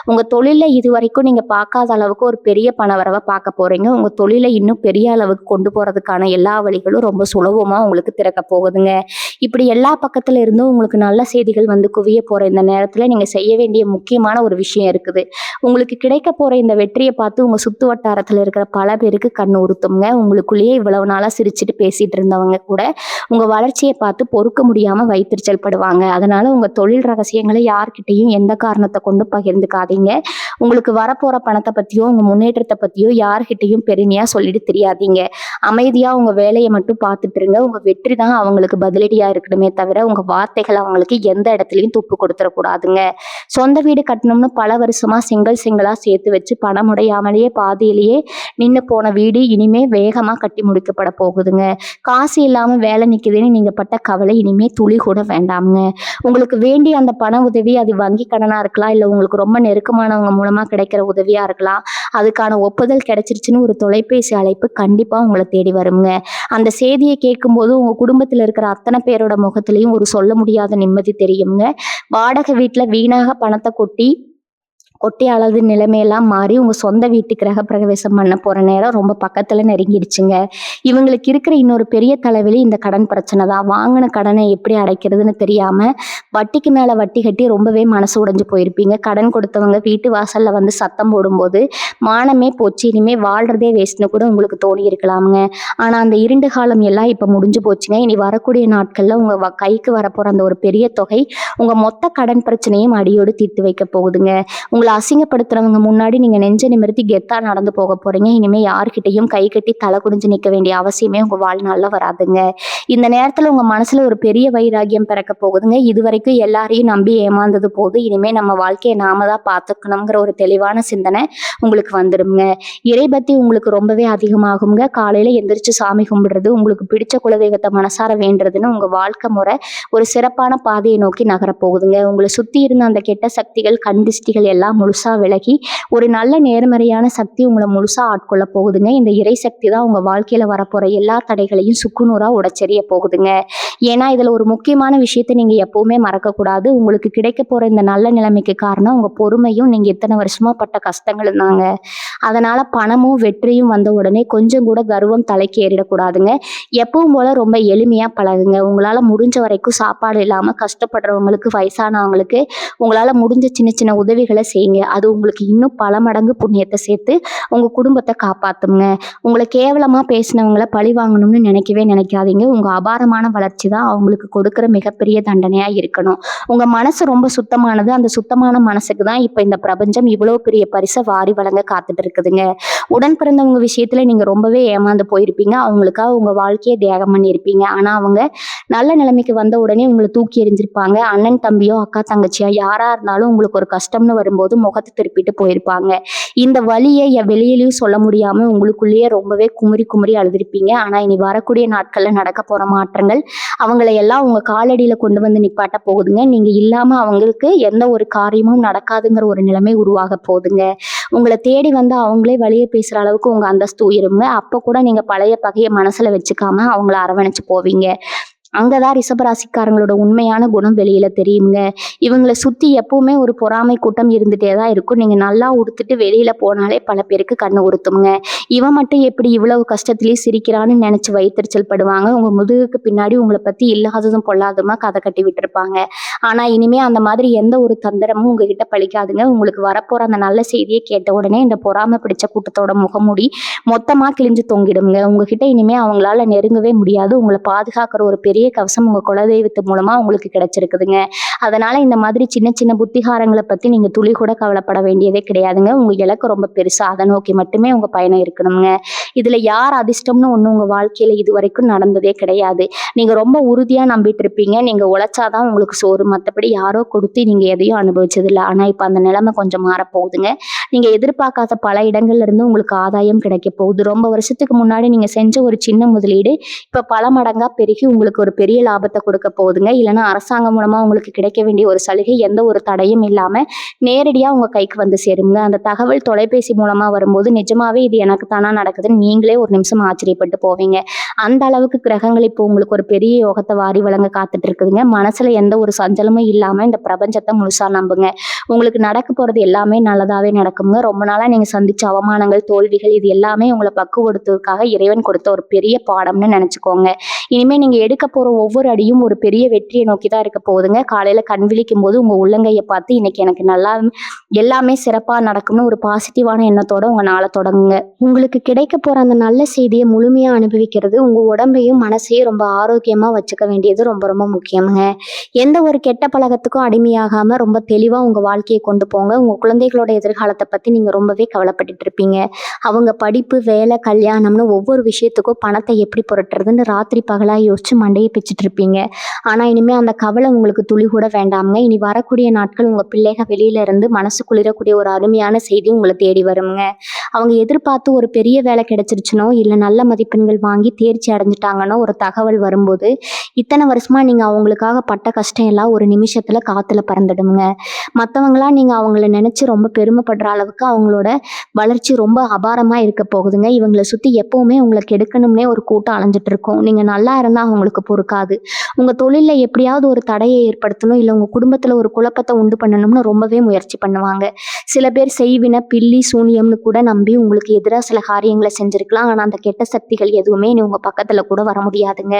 உங்க தொழில இதுவரைக்கும் நீங்க பார்க்காத அளவுக்கு ஒரு பெரிய பணவரவை பார்க்க போறீங்க. உங்க தொழிலை இன்னும் பெரிய அளவுக்கு கொண்டு போறதுக்கான எல்லா வழிகளும் ரொம்ப சுலபமா உங்களுக்கு திறக்க போகுதுங்க. இப்படி எல்லா பக்கத்துல இருந்தும் உங்களுக்கு நல்ல செய்திகள் வந்து குவிய போற இந்த நேரத்துல நீங்க செய்ய வேண்டிய முக்கியமான ஒரு விஷயம் இருக்குது. உங்களுக்கு கிடைக்க போற இந்த வெற்றியை பார்த்து உங்க சுத்து வட்டாரத்துல இருக்கிற பல பேருக்கு கண்ணு உறுத்துங்க. உங்களுக்குள்ளேயே இவ்வளவு நாளா சிரிச்சுட்டு பேசிட்டு இருந்தவங்க கூட உங்க வளர்ச்சியை பார்த்து பொறுக்க முடியாம வைத்தறிச்சல் படுவாங்க. அதனால உங்க தொழில் ரகசியங்களை யார்கிட்டையும் எந்த காரணத்தை கொண்டு பகிர்ந்துக்காதீங்க. உங்களுக்கு வரப்போற பணத்தை பத்தியோ உங்க முன்னேற்றத்தை பத்தியோ யார்கிட்டையும் பெருமையா சொல்லிட்டு தெரியாதீங்க. அமைதியா உங்க வேலையை மட்டும் பார்த்துட்டு இருங்க. உங்க வெற்றி தான் அவங்களுக்கு பதிலடியா இருக்கணுமே தவிர உங்க வார்த்தைகள் அவங்களுக்கு எந்த இடத்துலயும் துப்பு கொடுத்துடக்கூடாதுங்க. சொந்த வீடு கட்டணும்னு பல வருஷமா செங்கலா சேர்த்து வச்சு பணம் உடையாமலேயே பாதியிலேயே நின்று போன வீடு இனிமே வேகமா கட்டி முடிக்கப்பட போகுதுங்க. காசு இல்லாம வேலை நிக்குதுன்னு நீங்க பட்ட கவலை இனிமே துளி கூட வேண்டாமுங்க. உங்களுக்கு வேண்டிய அந்த பண உதவி, அது வங்கி கடனா இருக்கலாம், இல்ல உங்களுக்கு ரொம்ப நெருக்கமானவங்க மூலமா கிடைக்கிற உதவியா இருக்கலாம். அதுக்கான ஒப்புதல் கிடைச்சிருச்சுன்னு ஒரு தொலைபேசி அழைப்பு கண்டிப்பா உங்களை தேடி வருங்க. அந்த செய்தியை கேட்கும்போது உங்க குடும்பத்துல இருக்கிற அத்தனை பேரோட முகத்திலையும் ஒரு சொல்ல முடியாத நிம்மதி தெரியுங்க. வாடகை வீட்டுல வீணாக பணத்தை கொட்டி கொட்டி அழகு நிலைமையெல்லாம் மாறி உங்க சொந்த வீட்டு கிரக பிரவேசம் பண்ண போற நேரம் ரொம்ப பக்கத்துல நெருங்கிடுச்சுங்க. இவங்களுக்கு இருக்கிற இன்னொரு பெரிய தலைவலி இந்த கடன் பிரச்சனை தான். வாங்கின கடனை எப்படி அடைக்கிறதுன்னு தெரியாம வட்டிக்கு மேல வட்டி கட்டி ரொம்பவே மனசு உடைஞ்சு போயிருப்பீங்க. கடன் கொடுத்தவங்க வீட்டு வாசல்ல வந்து சத்தம் போடும்போது மானமே போச்சு, இனிமே வாழ்றதே வேஸ்ட்னு கூட உங்களுக்கு தோணி இருக்கலாமுங்க. ஆனா அந்த இருண்டு காலம் எல்லாம் இப்ப முடிஞ்சு போச்சுங்க. இனி வரக்கூடிய நாட்கள்ல உங்க கைக்கு வரப்போற அந்த ஒரு பெரிய தொகை உங்க மொத்த கடன் பிரச்சனையும் அடியோடு தீர்த்து வைக்க போகுதுங்க. உங்களை அசிங்கப்படுத்துறவங்க முன்னாடி நீங்க நெஞ்ச நிமிர்த்தி கெத்தா நடந்து போக போறீங்க. இனிமே யாருக்கிட்டையும் கை கட்டி தலை குனிஞ்சு நிக்க வேண்டிய அவசியமே உங்க வாழ்நாள்ல வராதுங்க. இந்த நேரத்துல உங்க மனசுல ஒரு பெரிய வைராகியம் பிறக்க போகுதுங்க. இதுவரைக்கும் எல்லாரையும் நம்பி ஏமாந்தது போது, இனிமே நம்ம வாழ்க்கையை நாம தான் பார்த்துக்கணுங்கிற ஒரு தெளிவான சிந்தனை உங்களுக்கு வந்துருங்க. இறைபக்தி உங்களுக்கு ரொம்பவே அதிகமாகுங்க. காலையில எந்திரிச்சு சாமி கும்பிடுறது, உங்களுக்கு பிடிச்ச குலதெய்வத்தை மனசார வேண்டுறதுன்னு உங்க வாழ்க்கை முறை ஒரு சிறப்பான பாதையை நோக்கி நகரப்போகுதுங்க. உங்களை சுத்தி இருந்த அந்த கெட்ட சக்திகள், கண்திஷ்டிகள் எல்லாம் முழுசா விலகி ஒரு நல்ல நேர்மறையான சக்தி உங்களை முழுசா ஆட்கொள்ள போகுதுங்க. இந்த இறை சக்தி தான் உங்க வாழ்க்கையில வரப்போற எல்லா தடைகளையும் சுக்குநூறா உடைச்செறிய போகுதுங்க. ஏன்னா இதுல ஒரு முக்கியமான விஷயத்தை நீங்க எப்பவுமே மறக்க கூடாது. உங்களுக்கு கிடைக்க போற இந்த நல்ல நிலைமைக்கு காரணம் உங்க பொறுமையும் நீங்க இத்தனை வருஷமா பட்ட கஷ்டங்களும் தாங்க. அதனால பணமும் வெற்றியும் வந்த உடனே கொஞ்சம் கூட கர்வம் தலைக்கு ஏறிடக்கூடாதுங்க. எப்பவும் போல ரொம்ப எளிமையா பழகுங்க. உங்களால முடிஞ்ச வரைக்கும் சாப்பாடு இல்லாம கஷ்டப்படுறவங்களுக்கு, வயசானவங்களுக்கு உங்களால முடிஞ்ச சின்ன சின்ன உதவிகளை செய்யுங்க. அது உங்களுக்கு இன்னும் பல மடங்கு புண்ணியத்தை சேர்த்து உங்க குடும்பத்தை காப்பாத்துங்க. உங்களை கேவலமா பேசினவங்களை பழி வாங்கணும்னு நினைக்கவே நினைக்காதீங்க. உங்க அபாரமான வளர்ச்சி தான் அவங்களுக்கு கொடுக்கிற மிகப்பெரிய தண்டனையா இருக்கணும். உங்க மனசு ரொம்ப சுத்தமானது. அந்த சுத்தமான மனசுக்கு தான் இப்ப இந்த பிரபஞ்சம் இவ்வளவு பெரிய பரிசை வாரி வழங்க காத்துட்டு இருக்குதுங்க. உடன் பிறந்தவங்க விஷயத்துல நீங்க ரொம்பவே ஏமாந்து போயிருப்பீங்க. அவங்களுக்காக உங்க வாழ்க்கைய தியாகம் பண்ணியிருப்பீங்க. ஆனா அவங்க நல்ல நிலைமைக்கு வந்த உடனே உங்கள தூக்கி எறிஞ்சிருப்பாங்க. அண்ணன் தம்பியோ, அக்கா தங்கச்சியோ யாரா இருந்தாலும் உங்களுக்கு ஒரு கஷ்டம்னு வரும்போது முகத்த திருப்பிட்டு போயிருப்பாங்க. இந்த வலிய வெளியிலயும் சொல்ல முடியாம உங்களுக்குள்ளேயே ரொம்பவே குமுறி குமுறி அழுதுருப்பீங்க. ஆனா இனி வரக்கூடிய நாட்கள்ல நடக்க போற மாற்றங்கள் அவங்கள எல்லாம் உங்க காலடியில கொண்டு வந்து நிப்பாட்ட போகுதுங்க. நீங்க இல்லாம அவங்களுக்கு எந்த ஒரு காரியமும் நடக்காதுங்கிற ஒரு நிலைமை உருவாக போகுதுங்க. உங்கள தேடி வந்து அவங்களே வழிய பேசுற அளவுக்கு உங்க அந்தஸ்து உயருங்க. அப்ப கூட நீங்க பழைய பகைய மனசுல வச்சுக்காம அவங்கள அரவணைச்சு போவீங்க. அங்கதான் ரிஷபராசிக்காரங்களோட உண்மையான குணம் வெளியில தெரியுங்க. இவங்கள சுத்தி எப்பவுமே ஒரு பொறாமை கூட்டம் இருந்துட்டே தான் இருக்கும். நீங்க நல்லா உடுத்துட்டு வெளியில போனாலே பல பேருக்கு கண்ணு உறுத்துங்க. இவன் மட்டும் எப்படி இவ்வளவு கஷ்டத்திலேயே சிரிக்கிறான்னு நினைச்சு வயித்தெரிச்சல் படுவாங்க. உங்க முதுகுக்கு பின்னாடி உங்களை பத்தி இல்லாததும் பொல்லாததுமா கதை கட்டி விட்டுருப்பாங்க. ஆனா இனிமே அந்த மாதிரி எந்த ஒரு தந்திரமும் உங்ககிட்ட பலிக்காதுங்க. உங்களுக்கு வரப்போற அந்த நல்ல செய்தியை கேட்ட உடனே இந்த பொறாமை பிடிச்ச கூட்டத்தோட முகமூடி மொத்தமா கிழிஞ்சு தொங்கிடுங்க. உங்ககிட்ட இனிமே அவங்களால நெருங்கவே முடியாது. உங்களை பாதுகாக்கிற ஒரு பெரிய கவசம் உங்க குலதெய்வத்து மூலமா உங்களுக்கு கிடைச்சிருக்குதுங்க. அதனால இந்த மாதிரி சின்ன சின்ன புத்திகாரங்களை பத்தி நீங்க துளி கூட கவலைப்பட வேண்டியதே கிடையாதுங்க. உங்க இலக்கு ரொம்ப பெருசா அதை நோக்கி மட்டுமே உங்க பயணம் இருக்கணுங்க. இதுல யார் அதிர்ஷ்டம்னு ஒண்ணு உங்க வாழ்க்கையில இது வரைக்கும் நடந்ததே கிடையாது. நீங்க ரொம்ப உறுதியா நம்பிட்டு இருப்பீங்க. நீங்க உழைச்சாதான் உங்களுக்கு சோறு, மத்தபடி யாரோ கொடுத்து நீங்க எதையும் அனுபவிச்சது இல்லை. ஆனா இப்ப அந்த நிலைமை கொஞ்சம் மாறப்போகுதுங்க. நீங்க எதிர்பார்க்காத பல இடங்கள்ல இருந்து உங்களுக்கு ஆதாயம் கிடைக்க போகுது. ரொம்ப வருஷத்துக்கு முன்னாடி நீங்க செஞ்ச ஒரு சின்ன முதலீடு இப்ப பல மடங்கா பெருகி உங்களுக்கு ஒரு பெரிய லாபத்தை கொடுக்க போகுதுங்க. இல்லைன்னா அரசாங்கம் மூலமா உங்களுக்கு கிடைக்க வேண்டிய ஒரு சலுகை எந்த ஒரு தடையும் இல்லாம நேரடியா உங்க கைக்கு வந்து சேருங்க. அந்த தகவல் தொலைபேசி மூலமா வரும்போது நிஜமாவே இது எனக்கு தானா நடக்குதுன்னு நீங்களே ஒரு நிமிஷம் ஆச்சரியப்பட்டு போவீங்க. அந்த அளவுக்கு கிரகங்கள் இப்போ உங்களுக்கு ஒரு பெரிய யோகத்தை வாரி வழங்க காத்துட்டு இருக்குதுங்க. மனசுல எந்த ஒரு சஞ்சலமும் இல்லாம இந்த பிரபஞ்சத்தை முழுசா நம்புங்க. உங்களுக்கு நடக்க போறது எல்லாமே நல்லதாவே நடக்குங்க. ரொம்ப நாளா நீங்க சந்திச்ச அவமானங்கள், தோல்விகள் இது எல்லாமே உங்களை பக்குவப்படுத்துவதற்காக இறைவன் கொடுத்த ஒரு பெரிய பாடம்னு நினைச்சுக்கோங்க. இனிமே நீங்க எடுக்க போற ஒவ்வொரு அடியும் ஒரு பெரிய வெற்றியை நோக்கி தான் இருக்க போகுதுங்க. காலையில கண் விழிக்கும் போது உங்க உள்ளங்கையை பார்த்து இன்னைக்கு எனக்கு நல்லா எல்லாமே சிறப்பா நடக்கும்னு ஒரு பாசிட்டிவான எண்ணத்தோட உங்க நாளை தொடங்குங்க. உங்களுக்கு கிடைக்க போற அந்த நல்ல செய்தியை முழுமையா அனுபவிக்கிறது உங்க உடம்பையும் மனசையும் ரொம்ப ஆரோக்கியமா வச்சுக்க வேண்டியது ரொம்ப ரொம்ப முக்கியமுங்க. எந்த ஒரு கெட்ட பழக்கத்துக்கும் அடிமையாகாம ரொம்ப தெளிவா உங்க வாழ்க்கையை கொண்டு போங்க. உங்க குழந்தைகளோட எதிர்காலத்தை பத்தி நீங்க ரொம்பவே கவலைப்பட்டுட்டு இருப்பீங்க. அவங்க படிப்பு, வேலை, கல்யாணம்னு ஒவ்வொரு விஷயத்துக்கும் பணத்தை எப்படி புரட்டுறதுன்னு ராத்திரி பகலா யோசிச்சு மண்டையை பிச்சுட்டு இருப்பீங்க. ஆனா இனிமே அந்த கவலை உங்களுக்கு துளி கூட வேண்டாமுங்க. இனி வரக்கூடிய நாட்கள் உங்க பிள்ளைக வெளியில இருந்து மனசு குளிரக்கூடிய ஒரு அருமையான செய்தி உங்களை தேடி வருங்க. அவங்க எதிர்பார்த்து ஒரு பெரிய வேலை கிடைச்சிருச்சுனோ இல்ல நல்ல மதிப்பெண்கள் வாங்கி தேர்ச்சி அடைஞ்சிட்டாங்கன்னோ ஒரு தகவல் வரும்போது இத்தனை வருஷமா நீங்க அவங்களுக்காக பட்ட கஷ்டம் எல்லாம் ஒரு நிமிஷத்துல காத்துல பறந்துடுங்க. மற்றவங்களா நீங்க அவங்கள நினைச்சு ரொம்ப பெருமைப்படுற அளவுக்கு அவங்களோட வளர்ச்சி ரொம்ப அபாரமா இருக்க போகுதுங்க. இவங்களை சுத்தி எப்பவுமே உங்களை கெடுக்கணும்னே ஒரு கூட்டம் அலைஞ்சிட்டு இருக்கும். நீங்க நல்லா இருந்தா அவங்களுக்கு பொறுக்காது. உங்க தொழில்ல எப்படியாவது ஒரு தடையை ஏற்படுத்தணும், இல்ல உங்க குடும்பத்துல ஒரு குழப்பத்தை உண்டு பண்ணணும்னு ரொம்பவே முயற்சி பண்ணுவாங்க. சில பேர் செய்வின, பில்லி, சூனியம்னு கூட நம்பி உங்களுக்கு எதிராக சில காரியங்களை செஞ்சிருக்கலாம். ஆனா அந்த கெட்ட சக்திகள் எதுவுமே இனி உங்க பக்கத்துல கூட வர முடியாதுங்க.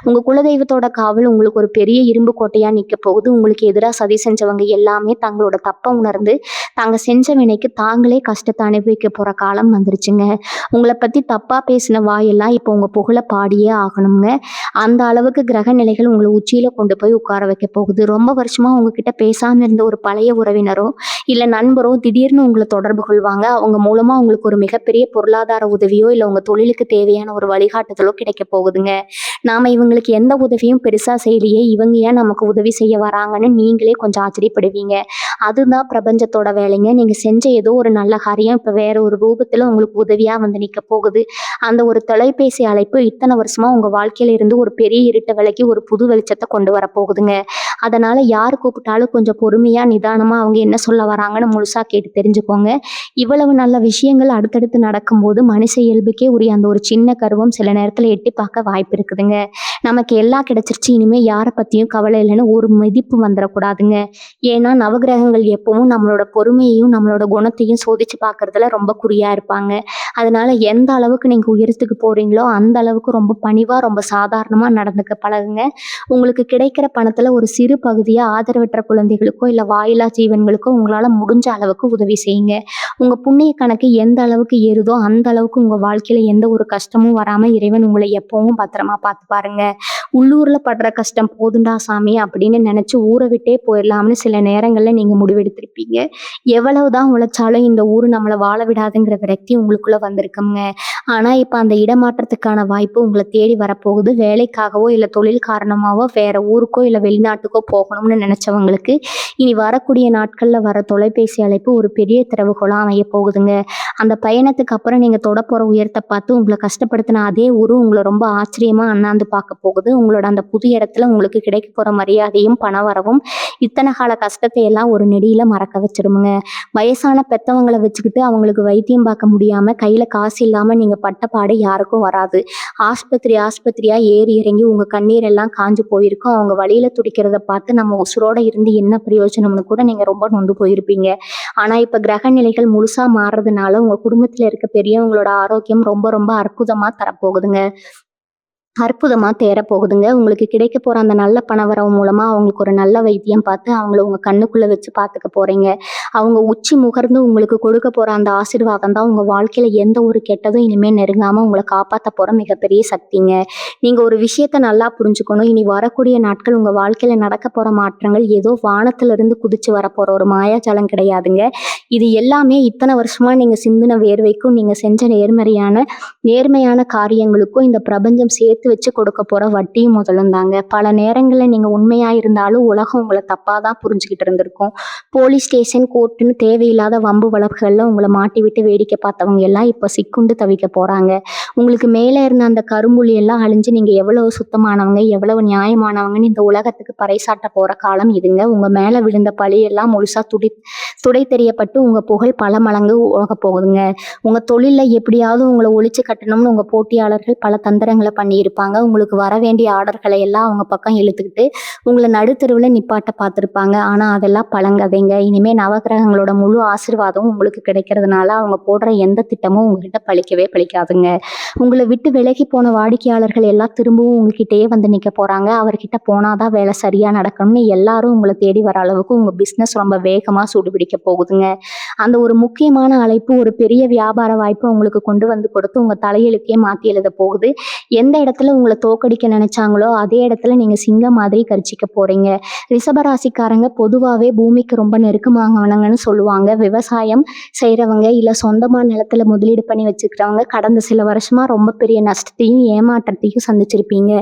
உங்க குலதெய்வத்தோட காவல் உங்களுக்கு ஒரு பெரிய இரும்பு கோட்டையா நிக்க போகுது. உங்களுக்கு எதிராக சதி செஞ்சவங்க எல்லாமே தங்களோட தப்பை உணர்ந்து தாங்க செஞ்ச வினைக்கு தாங்களே கஷ்டத்தை அனுபவிக்க போற காலம் வந்துருச்சுங்க. உங்களை பத்தி தப்பா பேசின வாயெல்லாம் இப்போ உங்க புகழ பாடியே ஆகணுங்க. அந்த அளவுக்கு கிரக நிலைகள் உங்களை உச்சியில கொண்டு போய் உட்கார வைக்க போகுது. ரொம்ப வருஷமா உங்ககிட்ட பேசாம இருந்த ஒரு பழைய உறவினரோ இல்ல நண்பரோ திடீர்னு உங்களை தொடர்பு கொள்வாங்க. அவங்க மூலமா உங்களுக்கு ஒரு மிகப்பெரிய பொருளாதார உதவியோ இல்ல உங்க தொழிலுக்கு தேவையான ஒரு வழிகாட்டுதலோ கிடைக்க போகுதுங்க. நாம இவங்களுக்கு எந்த உதவியும் பெருசா செய்யலையே, இவங்க ஏன் நமக்கு உதவி செய்ய வராங்கன்னு நீங்களே கொஞ்சம் ஆச்சரியப்படுவீங்க. அதுதான் பிரபஞ்சத்தோட வேலைங்க. நீங்க செஞ்ச ஏதோ ஒரு நல்ல காரியம் இப்ப வேற ஒரு ரூபத்துல உங்களுக்கு உதவியா வந்து நிக்க போகுது. அந்த ஒரு தொலைபேசி அழைப்பு இத்தனை வருஷமா உங்க வாழ்க்கையில இருந்து ஒரு பெரிய இருட்ட விலக்கி ஒரு புது வெளிச்சத்தை கொண்டு வர போகுதுங்க. அதனால யார் கூப்பிட்டாலும் கொஞ்சம் பொறுமையா நிதானமா அவங்க என்ன சொல்ல வராங்கன்னு முழுசா கேட்டு தெரிஞ்சுக்கோங்க. இவ்வளவு நல்ல விஷயங்கள் அடுத்தடுத்து நடக்கும்போது மனுஷ இயல்புக்கே உரிய அந்த ஒரு சின்ன கருவம் சில நேரத்துல எட்டி பார்க்க வாய்ப்பு இருக்குதுங்க. நமக்கு எல்லாம் கிடைச்சிருச்சு, இனிமே யாரை பத்தியும் கவலை இல்லைன்னு ஒரு மதிப்பு வந்துடக்கூடாதுங்க. ஏன்னா நவகிரகங்கள் எப்பவும் நம்மளோட பொறுமையையும் நம்மளோட குணத்தையும் சோதிச்சு பார்க்கறதுல ரொம்ப குறியா இருப்பாங்க. அதனால எந்த அளவுக்கு நீங்க உயரத்துக்கு போறீங்களோ அந்த அளவுக்கு ரொம்ப பணிவா ரொம்ப சாதாரணமா நடந்துக்க பழகுங்க. உங்களுக்கு கிடைக்கிற பணத்துல ஒரு சிறு பகுதியா ஆதரவற்ற குழந்தைகளுக்கோ இல்ல வாயிலா ஜீவன்களுக்கோ உங்களால முடிஞ்ச அளவுக்கு உதவி செய்யுங்க. உங்க புண்ணிய கணக்கு எந்த அளவுக்கு ஏறுதோ அந்த அளவுக்கு உங்க வாழ்க்கையில எந்த ஒரு கஷ்டமும் வராம இறைவன் உங்களை எப்பவும் பத்திரமா பார்த்து பாருங்க. உள்ளூர்ல படுற கஷ்டம் போதுண்டா சாமி அப்படின்னு நினைச்சு ஊரை விட்டே போயிடலாம்னு சில நேரங்கள்ல நீங்க முடிவெடுத்திருப்பீங்க. எவ்வளவுதான் உழைச்சாலும் இந்த ஊரு நம்மள வாழ விடாதுங்கிற விரக்தி உங்களுக்குள்ள வந்திருக்குங்க. ஆனா இப்ப அந்த இடமாற்றத்துக்கான வாய்ப்பு உங்களை தேடி வரப்போகுது. வேலைக்காகவோ இல்ல தொழில் காரணமாவோ வேற ஊருக்கோ இல்ல வெளிநாட்டுக்கோ போகணும்னு நினைச்சவங்களுக்கு இனி வரக்கூடிய நாட்கள்ல வர தொலைபேசி அழைப்பு ஒரு பெரிய திறவுகோலா அமைய போகுதுங்க. அந்த பயணத்துக்கு அப்புறம் நீங்க தொடப்போற உயரத்தை பார்த்து உங்களை கஷ்டப்படுத்தின அதே ஊரு உங்களை ரொம்ப ஆச்சரியமா அண்ணாந்து பார்க்க போகுது. உங்களோட அந்த புது இடத்துல உங்களுக்கு கிடைக்க போற மரியாதையும் பண வரவும் இத்தனை கால கஷ்டத்தை எல்லாம் ஒரு நெடியில மறக்க வச்சிருமுங்க. வயசான பெத்தவங்களை வச்சுக்கிட்டு அவங்களுக்கு வைத்தியம் பார்க்க முடியாம கையில காசு இல்லாம நீங்க பட்ட பாடு யாருக்கும் வராது. ஆஸ்பத்திரியா ஏறி இறங்கி உங்க கண்ணீர் எல்லாம் காஞ்சு போயிருக்கும். அவங்க வழியில துடிக்கிறத பார்த்து நம்ம உசுரோட இருந்து என்ன பிரயோஜனம்னு கூட நீங்க ரொம்ப நொந்து போயிருப்பீங்க. ஆனா இப்ப கிரக நிலைகள் முழுசா மாறுறதுனால உங்க குடும்பத்துல இருக்க பெரியவங்களோட ஆரோக்கியம் ரொம்ப ரொம்ப அற்புதமா தரப்போகுதுங்க. அற்புதமா தேறப்போகுதுங்க. உங்களுக்கு கிடைக்க போற அந்த நல்ல பணவரவு மூலமா அவங்களுக்கு ஒரு நல்ல வைத்தியம் பார்த்து அவங்கள உங்க கண்ணுக்குள்ள வச்சு பார்த்துக்க போறீங்க. அவங்க உச்சி முகர்ந்து உங்களுக்கு கொடுக்க போற அந்த ஆசீர்வாதம் தான் உங்க வாழ்க்கையில எந்த ஒரு கெட்டதும் இனிமே நெருங்காம உங்களை காப்பாத்த போற மிகப்பெரிய சக்திங்க. நீங்க ஒரு விஷயத்த நல்லா புரிஞ்சுக்கணும். இனி வரக்கூடிய நாட்கள் உங்க வாழ்க்கையில நடக்க போற மாற்றங்கள் ஏதோ வானத்துல இருந்து குதிச்சு வரப்போற ஒரு மாயாஜாலம் கிடையாதுங்க. இது எல்லாமே இத்தனை வருஷமா நீங்க சிந்தின வேர்வைக்கும் நீங்க செஞ்ச நேர்மையான காரியங்களுக்கும் இந்த பிரபஞ்சம் சேர்த்து வச்சு கொடுக்க போற வட்டியும் முதலும் தாங்க. பல நேரங்கள்ல நீங்க உண்மையா இருந்தாலும் உலகம் உங்களை தப்பாதான் புரிஞ்சுக்கிட்டு இருந்திருக்கும். போலீஸ் ஸ்டேஷன் கோர்ட்டுன்னு தேவையில்லாத வம்பு வழக்குகள்ல உங்களை மாட்டி விட்டு வேடிக்கை பார்த்தவங்க எல்லாம் இப்ப சிக்குண்டு தவிக்க போறாங்க. உங்களுக்கு மேல இருந்த அந்த கரும்புள்ளி எல்லாம் அழிஞ்சு நீங்க எவ்வளவு சுத்தமானவங்க எவ்வளவு நியாயமானவங்கன்னு இந்த உலகத்துக்கு பறைசாட்ட போற காலம் இதுங்க. உங்க மேல விழுந்த பழி எல்லாம் முழுசா துடை தெரியப்பட்டு உங்க புகழ் பல மடங்கு உலக போகுதுங்க. உங்க தொழில எப்படியாவது உங்களை ஒழிச்சு கட்டணும்னு உங்க போட்டியாளர்கள் பல தந்திரங்களை பண்ணியிருப்பாங்க. உங்களுக்கு வர வேண்டிய ஆர்டர்களை எல்லாம் அவங்க பக்கம் இழுத்துக்கிட்டு உங்களை நடுத்தெருவில் நிப்பாட்ட பார்த்துருப்பாங்க. ஆனா அதெல்லாம் பழங்கதைங்க. இனிமே நவகிரகங்களோட முழு ஆசீர்வாதமும் உங்களுக்கு கிடைக்கிறதுனால அவங்க போடுற எந்த திட்டமும் உங்ககிட்ட பழிக்கவே பழிக்காதுங்க. உங்களை விட்டு விலகி போன வாடிக்கையாளர்கள் எல்லாம் திரும்பவும் உங்ககிட்டயே வந்து நிக்க போறாங்க. அவர்கிட்ட போனாதான் வேலை சரியா நடக்கணும்னு எல்லாரும் உங்களை தேடி வர அளவுக்கு உங்க பிசினஸ் ரொம்ப வேகமா சூடுபிடிக்க போகுதுங்க. அந்த ஒரு முக்கியமான அழைப்பு ஒரு பெரிய வியாபார வாய்ப்பு உங்களுக்கு கொண்டு வந்து கொடுத்து உங்க தலையெழுத்தையே மாத்தி எழுத போகுது. எந்த இடத்துல உங்களை தோக்கடிக்க நினைச்சாங்களோ அதே இடத்துல நீங்க சிங்கம் மாதிரி கரிச்சிக்க போறீங்க. ரிஷபராசிக்காரங்க பொதுவாவே பூமிக்கு ரொம்ப நெருக்கமானவங்கன்னு சொல்லுவாங்க. விவசாயம் செய்யறவங்க இல்ல சொந்தமா நிலத்துல முதலீடு பண்ணி வச்சுக்கிறவங்க கடந்த சில வருஷமா ரொம்ப பெரிய நஷ்டத்தையும் ஏமாற்றத்தையும் சந்திச்சிருப்பீங்க.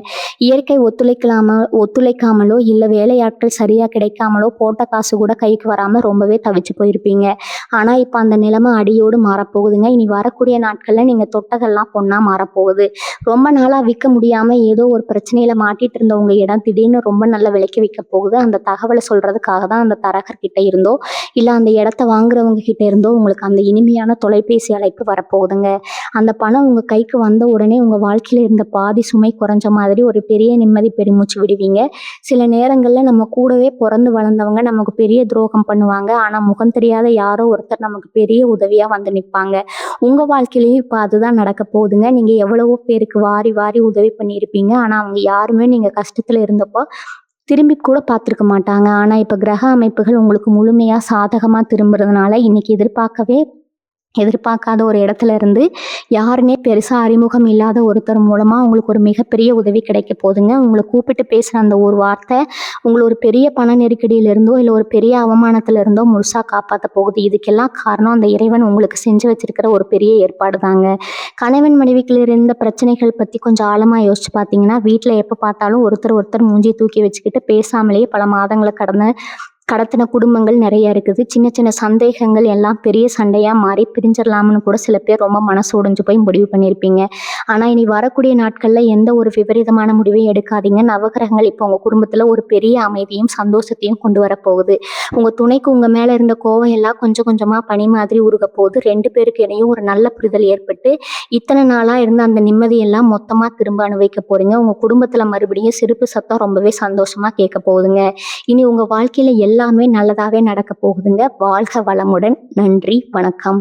இயற்கை ஒத்துழைக்காமலோ இல்ல வேலையாட்கள் சரியா கிடைக்காமலோ போட்ட காசு கூட கைக்கு வராம ரொம்பவே தவிச்சு போயிருப்பீங்க. ஆனா இப்ப அந்த நிலைமை அடியோடு மாறப்போகுதுங்க. இனி வரக்கூடிய நாட்கள்ல நீங்க தொட்டதெல்லாம் பொண்ணா மாறப்போகுது. ரொம்ப நாளா விற்க முடியாம ஏதோ ஒரு பிரச்சனையில மாட்டிட்டு இருந்த உங்க இடம் திடீர்னு ரொம்ப நல்ல விலைக்கு விற்க போகுது. அந்த தகவலை சொல்றதுக்காக தான் அந்த தரகர் கிட்ட இருந்தோ இல்ல அந்த இடத்த வாங்குறவங்க கிட்ட இருந்தோ உங்களுக்கு அந்த இனிமையான தொலைபேசி அழைப்பு வரப்போகுதுங்க. அந்த பணம் உங்க கைக்கு வந்த உடனே உங்க வாழ்க்கையில இருந்த பாதி சுமை குறைஞ்ச மாதிரி ஒரு பெரிய நிம்மதி பெருமூச்சு விடுவீங்க. சில நேரங்கள்ல நம்ம கூடவே பிறந்து வளர்ந்தவங்க நமக்கு பெரிய துரோகம் பண்ணுவாங்க. ஆனா முகம் தெரியாத யாரோ ஒருத்தர் நமக்கு பெரிய உதவியா வந்து நிற்பாங்க. உங்க வாழ்க்கையிலயும் இப்ப அதுதான் நடக்க போகுதுங்க. நீங்க எவ்வளவோ பேருக்கு வாரி வாரி உதவி பண்ணியிருப்பீங்க. ஆனா அவங்க யாருமே நீங்க கஷ்டத்துல இருந்தப்போ திரும்பி கூட பார்த்துருக்க மாட்டாங்க. ஆனா இப்ப கிரக அமைப்புகள் உங்களுக்கு முழுமையா சாதகமா திரும்புறதுனால இன்னைக்கு எதிர்பார்க்காத ஒரு இடத்துல இருந்து யாருன்னே பெருசா அறிமுகம் இல்லாத ஒருத்தர் மூலமா உங்களுக்கு ஒரு மிகப்பெரிய உதவி கிடைக்க போகுதுங்க. உங்களை கூப்பிட்டு பேசுற அந்த ஒரு வார்த்தை உங்களை ஒரு பெரிய பண நெருக்கடியில இருந்தோ இல்ல ஒரு பெரிய அவமானத்துல இருந்தோ முழுசா காப்பாத்த போகுது. இதுக்கெல்லாம் காரணம் அந்த இறைவன் உங்களுக்கு செஞ்சு வச்சிருக்கிற ஒரு பெரிய ஏற்பாடு தாங்க. கணவன் மனைவிக்குள்ள இருந்த பிரச்சனைகள் பத்தி கொஞ்சம் ஆழமா யோசிச்சு பார்த்தீங்கன்னா வீட்டுல எப்ப பார்த்தாலும் ஒருத்தர் மூஞ்சி தூக்கி வச்சுக்கிட்டு பேசாமலேயே பல மாதங்களை கடத்தின குடும்பங்கள் நிறைய இருக்குது. சின்ன சின்ன சந்தேகங்கள் எல்லாம் பெரிய சண்டையா மாறி பிரிஞ்சிடலாம்னு கூட சில பேர் ரொம்ப மனசு உடைஞ்சு போய் முடிவு பண்ணியிருப்பீங்க. ஆனா இனி வரக்கூடிய நாட்கள்ல எந்த ஒரு விபரீதமான முடிவையும் எடுக்காதீங்க. நவகிரகங்கள் இப்போ உங்க குடும்பத்துல ஒரு பெரிய அமைதியும் சந்தோஷத்தையும் கொண்டு வரப்போகுது. உங்க துணைக்கு உங்க மேல இருந்த கோவம் எல்லாம் கொஞ்சம் கொஞ்சமா பனி மாதிரி உருக போகுது. 2 பேருக்கு இடையும் ஒரு நல்ல புரிதல் ஏற்பட்டு இத்தனை நாளா இருந்த அந்த நிம்மதியெல்லாம் மொத்தமா திரும்ப அனுபவிக்க போறீங்க. உங்க குடும்பத்துல மறுபடியும் சிரிப்பு சத்தம் ரொம்பவே சந்தோஷமா கேட்க போகுதுங்க. இனி உங்க வாழ்க்கையில எல்லாமே நல்லதாவே நடக்க போகுதுங்க. வாழ்க வளமுடன். நன்றி, வணக்கம்.